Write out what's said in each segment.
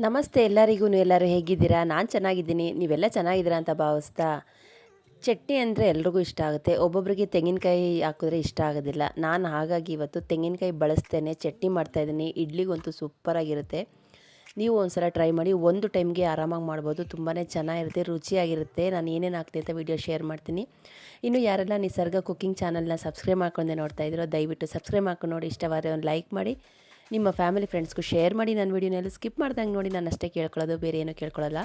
ನಮಸ್ತೆ ಎಲ್ಲರಿಗೂ. ಎಲ್ಲರೂ ಹೇಗಿದ್ದೀರಾ? ನಾನು ಚೆನ್ನಾಗಿದ್ದೀನಿ. ನೀವೆಲ್ಲ ಚೆನ್ನಾಗಿದ್ದೀರಾ ಅಂತ ಭಾವಿಸ್ತಾ, ಚಟ್ನಿ ಅಂದರೆ ಎಲ್ರಿಗೂ ಇಷ್ಟ ಆಗುತ್ತೆ. ಒಬ್ಬೊಬ್ಬರಿಗೆ ತೆಂಗಿನಕಾಯಿ ಹಾಕಿದ್ರೆ ಇಷ್ಟ ಆಗೋದಿಲ್ಲ. ನಾನು ಹಾಗಾಗಿ ಇವತ್ತು ತೆಂಗಿನಕಾಯಿ ಬಳಸ್ತೇನೆ ಚಟ್ನಿ ಮಾಡ್ತಾಯಿದ್ದೀನಿ. ಇಡ್ಲಿಗಂತೂ ಸೂಪರಾಗಿರುತ್ತೆ. ನೀವು ಒಂದ್ಸಲ ಟ್ರೈ ಮಾಡಿ. ಒಂದು ಟೈಮ್ಗೆ ಆರಾಮಾಗಿ ಮಾಡ್ಬೋದು. ತುಂಬಾ ಚೆನ್ನಾಗಿರುತ್ತೆ, ರುಚಿಯಾಗಿರುತ್ತೆ. ನಾನು ಏನೇನು ಹಾಕ್ತೀನಿ ಅಂತ ವೀಡಿಯೋ ಶೇರ್ ಮಾಡ್ತೀನಿ. ಇನ್ನು ಯಾರೆಲ್ಲ ನಿಸರ್ಗ ಕುಕಿಂಗ್ ಚಾನಲ್ನ ಸಬ್ಸ್ಕ್ರೈಬ್ ಮಾಡ್ಕೊಂಡೆ ನೋಡ್ತಾ ಇದ್ದೀರೋ ದಯವಿಟ್ಟು ಸಬ್ಸ್ಕ್ರೈಬ್ ಮಾಡ್ಕೊಂಡು ನೋಡಿ. ಇಷ್ಟವಾದರೆ ಒಂದು ಲೈಕ್ ಮಾಡಿ, ನಿಮ್ಮ ಫ್ಯಾಮಿಲಿ ಫ್ರೆಂಡ್ಸ್ಗೂ ಶೇರ್ ಮಾಡಿ. ನನ್ನ ವೀಡಿಯೋನೆಲ್ಲ ಸ್ಕಿಪ್ ಮಾಡ್ದಂಗೆ ನೋಡಿ. ನಾನು ಅಷ್ಟೇ ಕೇಳ್ಕೊಳ್ಳೋದು, ಬೇರೆ ಏನೂ ಕೇಳ್ಕೊಳ್ಳಲ್ಲ.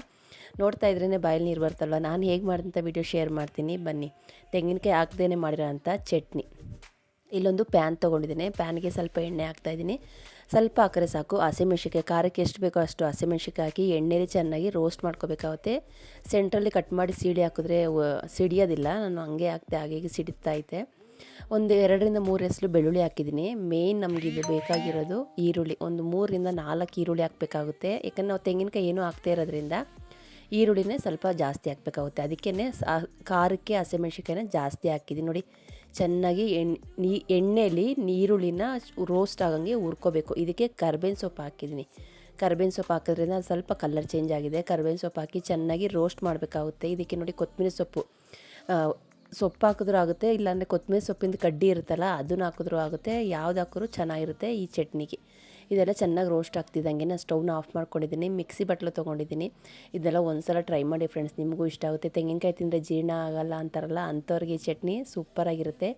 ನೋಡ್ತಾ ಇದ್ರೇ ಬಾಯಲ್ಲಿ ನೀರು ಬರ್ತಲ್ವ. ನಾನು ಹೇಗೆ ಮಾಡಿದಂಥ ವೀಡಿಯೋ ಶೇರ್ ಮಾಡ್ತೀನಿ ಬನ್ನಿ. ತೆಂಗಿನಕಾಯಿ ಹಾಕ್ದೇ ಮಾಡಿರೋ ಅಂಥ ಚಟ್ನಿ. ಇಲ್ಲೊಂದು ಪ್ಯಾನ್ ತೊಗೊಂಡಿದ್ದೀನಿ. ಪ್ಯಾನ್ಗೆ ಸ್ವಲ್ಪ ಎಣ್ಣೆ ಹಾಕ್ತಾಯಿದ್ದೀನಿ. ಸ್ವಲ್ಪ ಹಾಕಿದ್ರೆ ಸಾಕು. ಹಸಿಮೆಣ್ಸಿಕಾಯಿ ಖಾರಕ್ಕೆ ಎಷ್ಟು ಬೇಕೋ ಅಷ್ಟು ಹಸಿಮೆಣ್ಸಿಕಾಯಿ ಹಾಕಿ ಎಣ್ಣೆಲಿ ಚೆನ್ನಾಗಿ ರೋಸ್ಟ್ ಮಾಡ್ಕೋಬೇಕಾಗುತ್ತೆ. ಸೆಂಟ್ರಲ್ಲಿ ಕಟ್ ಮಾಡಿ ಸೀಡಿ ಹಾಕಿದ್ರೆ ಸಿಡಿಯೋದಿಲ್ಲ. ನಾನು ಹಂಗೆ ಹಾಕ್ತೆ, ಹಾಗೆ ಸಿಡಿತೈತೆ. ಒಂದು 2ರಿಂದ 3 ಎಸಳು ಬೆಳ್ಳುಳ್ಳಿ ಹಾಕಿದ್ದೀನಿ. ಮೇಯ್ನ್ ನಮಗೆ ಇದು ಬೇಕಾಗಿರೋದು ಈರುಳ್ಳಿ. ಒಂದು 3ರಿಂದ 4 ಈರುಳ್ಳಿ ಹಾಕಬೇಕಾಗುತ್ತೆ. ಯಾಕಂದರೆ ನಾವು ತೆಂಗಿನಕಾಯಿ ಏನೂ ಹಾಕ್ತಾ ಇರೋದ್ರಿಂದ ಈರುಳ್ಳಿನೇ ಸ್ವಲ್ಪ ಜಾಸ್ತಿ ಹಾಕಬೇಕಾಗುತ್ತೆ. ಅದಕ್ಕೇ ಖಾರಕ್ಕೆ ಹಸಿಮೆಣ್ಸಿಕಾಯಿನ ಜಾಸ್ತಿ ಹಾಕಿದ್ದೀನಿ ನೋಡಿ. ಚೆನ್ನಾಗಿ ಎಣ್ಣೆಯಲ್ಲಿ ಈರುಳ್ಳಿನ ರೋಸ್ಟ್ ಆಗಂಗೆ ಹುರ್ಕೋಬೇಕು. ಇದಕ್ಕೆ ಕರ್ಬೇವಿನ ಸೊಪ್ಪು ಹಾಕಿದ್ದೀನಿ. ಕರ್ಬೇವಿನ ಸೊಪ್ಪು ಹಾಕೋದ್ರಿಂದ ಅದು ಸ್ವಲ್ಪ ಕಲರ್ ಚೇಂಜ್ ಆಗಿದೆ. ಕರ್ಬೇವಿನ ಸೊಪ್ಪು ಹಾಕಿ ಚೆನ್ನಾಗಿ ರೋಸ್ಟ್ ಮಾಡಬೇಕಾಗುತ್ತೆ. ಇದಕ್ಕೆ ನೋಡಿ ಕೊತ್ತಂಬರಿ ಸೊಪ್ಪು ಹಾಕಿದ್ರೂ ಆಗುತ್ತೆ, ಇಲ್ಲಾಂದರೆ ಕೊತ್ತಂಬರಿ ಸೊಪ್ಪಿಂದ ಕಡ್ಡಿ ಇರುತ್ತಲ್ಲ ಅದನ್ನು ಹಾಕಿದ್ರೂ ಆಗುತ್ತೆ. ಯಾವ್ದು ಹಾಕಿದ್ರೂ ಚೆನ್ನಾಗಿರುತ್ತೆ ಈ ಚಟ್ನಿಗೆ. ಇದೆಲ್ಲ ಚೆನ್ನಾಗಿ ರೋಸ್ಟ್ ಆಗ್ತಿದ್ದಂಗೆ ನಾನು ಸ್ಟವ್ನ ಆಫ್ ಮಾಡ್ಕೊಂಡಿದ್ದೀನಿ. ಮಿಕ್ಸಿ ಬಟ್ಲು ತೊಗೊಂಡಿದ್ದೀನಿ. ಇದೆಲ್ಲ ಒಂದ್ಸಲ ಟ್ರೈ ಮಾಡಿ ಫ್ರೆಂಡ್ಸ್, ನಿಮಗೂ ಇಷ್ಟ ಆಗುತ್ತೆ. ತೆಂಗಿನಕಾಯಿ ತಿಂದರೆ ಜೀರ್ಣ ಆಗಲ್ಲ ಅಂತಾರಲ್ಲ, ಅಂಥವ್ರಿಗೆ ಈ ಚಟ್ನಿ ಸೂಪರಾಗಿರುತ್ತೆ.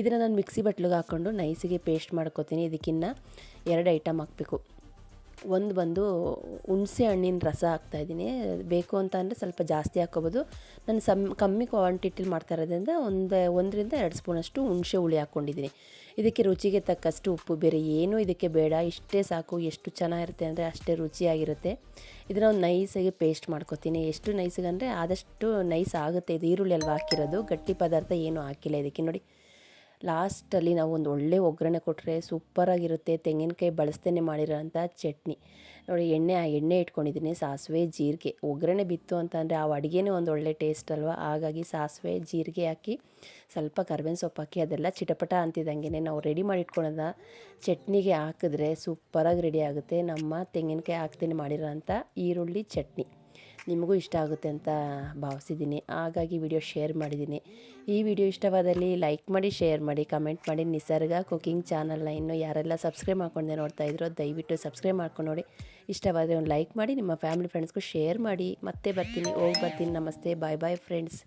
ಇದನ್ನು ನಾನು ಮಿಕ್ಸಿ ಬಟ್ಲಿಗೆ ಹಾಕ್ಕೊಂಡು ನೈಸಿಗೆ ಪೇಸ್ಟ್ ಮಾಡ್ಕೊತೀನಿ. ಇದಕ್ಕಿನ್ನ 2 ಐಟಮ್ ಹಾಕಬೇಕು. ಒಂದು ಬಂದು ಹುಣಸೆ ಹಣ್ಣಿನ ರಸ ಹಾಕ್ತಾಯಿದ್ದೀನಿ. ಬೇಕು ಅಂತ ಅಂದರೆ ಸ್ವಲ್ಪ ಜಾಸ್ತಿ ಹಾಕ್ಕೋಬೋದು. ನಾನು ಕಮ್ಮಿ ಕ್ವಾಂಟಿಟಿಲಿ ಮಾಡ್ತಾ ಇರೋದ್ರಿಂದ 1ರಿಂದ 2 ಸ್ಪೂನಷ್ಟು ಹುಣಸೆ ಹುಳಿ ಹಾಕ್ಕೊಂಡಿದ್ದೀನಿ. ಇದಕ್ಕೆ ರುಚಿಗೆ ತಕ್ಕಷ್ಟು ಉಪ್ಪು, ಬೇರೆ ಏನೂ ಇದಕ್ಕೆ ಬೇಡ. ಇಷ್ಟೇ ಸಾಕು. ಎಷ್ಟು ಚೆನ್ನಾಗಿರುತ್ತೆ ಅಂದರೆ ಅಷ್ಟೇ ರುಚಿಯಾಗಿರುತ್ತೆ. ಇದನ್ನು ಒಂದು ನೈಸಾಗಿ ಪೇಸ್ಟ್ ಮಾಡ್ಕೊತೀನಿ. ಎಷ್ಟು ನೈಸಿಗೆ ಅಂದರೆ ಆದಷ್ಟು ನೈಸ್ ಆಗುತ್ತೆ. ಇದು ಈರುಳ್ಳಿ ಅಲ್ವಾ ಹಾಕಿರೋದು, ಗಟ್ಟಿ ಪದಾರ್ಥ ಏನೂ ಹಾಕಿಲ್ಲ ಇದಕ್ಕೆ ನೋಡಿ. ಲಾಸ್ಟಲ್ಲಿ ನಾವು ಒಂದು ಒಳ್ಳೆ ಒಗ್ಗರಣೆ ಕೊಟ್ಟರೆ ಸೂಪರಾಗಿರುತ್ತೆ. ತೆಂಗಿನಕಾಯಿ ಬಳಸ್ತೇನೆ ಮಾಡಿರೋ ಅಂಥ ಚಟ್ನಿ ನೋಡಿ. ಎಣ್ಣೆ ಇಟ್ಕೊಂಡಿದ್ದೀನಿ. ಸಾಸಿವೆ ಜೀರಿಗೆ ಒಗ್ಗರಣೆ ಬಿತ್ತು ಅಂತಂದರೆ ಆ ಅಡುಗೆನೇ ಒಂದು ಒಳ್ಳೆ ಟೇಸ್ಟ್ ಅಲ್ವಾ. ಹಾಗಾಗಿ ಸಾಸಿವೆ ಜೀರಿಗೆ ಹಾಕಿ ಸ್ವಲ್ಪ ಕರ್ಬೇವಿನ ಸೊಪ್ಪು ಹಾಕಿ ಅದೆಲ್ಲ ಚಿಟಪಟ ಅಂತಿದ್ದಂಗೆ ನಾವು ರೆಡಿ ಮಾಡಿ ಇಟ್ಕೊಳ್ಳೋದ ಚಟ್ನಿಗೆ ಹಾಕಿದ್ರೆ ಸೂಪರಾಗಿ ರೆಡಿ ಆಗುತ್ತೆ ನಮ್ಮ ತೆಂಗಿನಕಾಯಿ ಹಾಕ್ತೀನಿ ಮಾಡಿರೋ ಅಂಥ ಈರುಳ್ಳಿ ಚಟ್ನಿ. ನಿಮಗೂ ಇಷ್ಟ ಆಗುತ್ತೆ ಅಂತ ಭಾವಿಸಿದ್ದೀನಿ, ಹಾಗಾಗಿ ವಿಡಿಯೋ ಶೇರ್ ಮಾಡಿದ್ದೀನಿ. ಈ ವಿಡಿಯೋ ಇಷ್ಟವಾದಲ್ಲಿ ಲೈಕ್ ಮಾಡಿ, ಶೇರ್ ಮಾಡಿ, ಕಮೆಂಟ್ ಮಾಡಿ. ನಿಸರ್ಗ ಕುಕಿಂಗ್ ಚಾನಲ್ನ ಇನ್ನೂ ಯಾರೆಲ್ಲ ಸಬ್ಸ್ಕ್ರೈಬ್ ಮಾಡ್ಕೊಂಡೆ ನೋಡ್ತಾ ಇದ್ರೋ ದಯವಿಟ್ಟು ಸಬ್ಸ್ಕ್ರೈಬ್ ಮಾಡ್ಕೊಂಡು ನೋಡಿ. ಇಷ್ಟವಾದರೆ ಒಂದು ಲೈಕ್ ಮಾಡಿ, ನಿಮ್ಮ ಫ್ಯಾಮಿಲಿ ಫ್ರೆಂಡ್ಸ್ಗೂ ಶೇರ್ ಮಾಡಿ. ಮತ್ತೆ ಬರ್ತೀನಿ, ಹೋಗಿ ಬರ್ತೀನಿ. ನಮಸ್ತೆ, ಬಾಯ್ ಬಾಯ್ ಫ್ರೆಂಡ್ಸ್.